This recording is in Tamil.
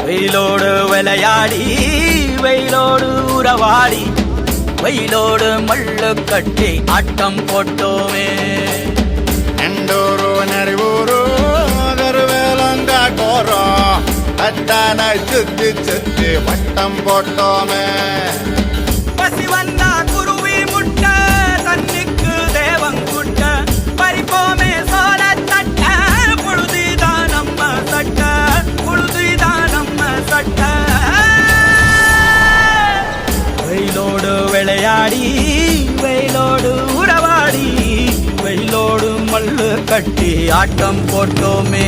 வெயிலோடு விளையாடி வெயிலோடு உறவாடி வெயிலோடு மல்லு கட்டி ஆட்டம் போட்டோமே. எண்டூரு நெறிவூரு கருவேலங்காட்டோரம் தட்டான சுத்தி சுத்தி வட்டம் போட்டோமே. பசி வந்தா குருவி முட்ட தண்ணிக்கு தேவங்குட்ட பறிப்போமே சோழ தட்ட புழுதிதான் நம்ம சட்ட புழுதிதான் நம்ம சட்ட. வெயிலோடு விளையாடி வெயிலோடு உறவாடி வெயிலோடு மல்லு கட்டி ஆட்டம் போட்டோமே.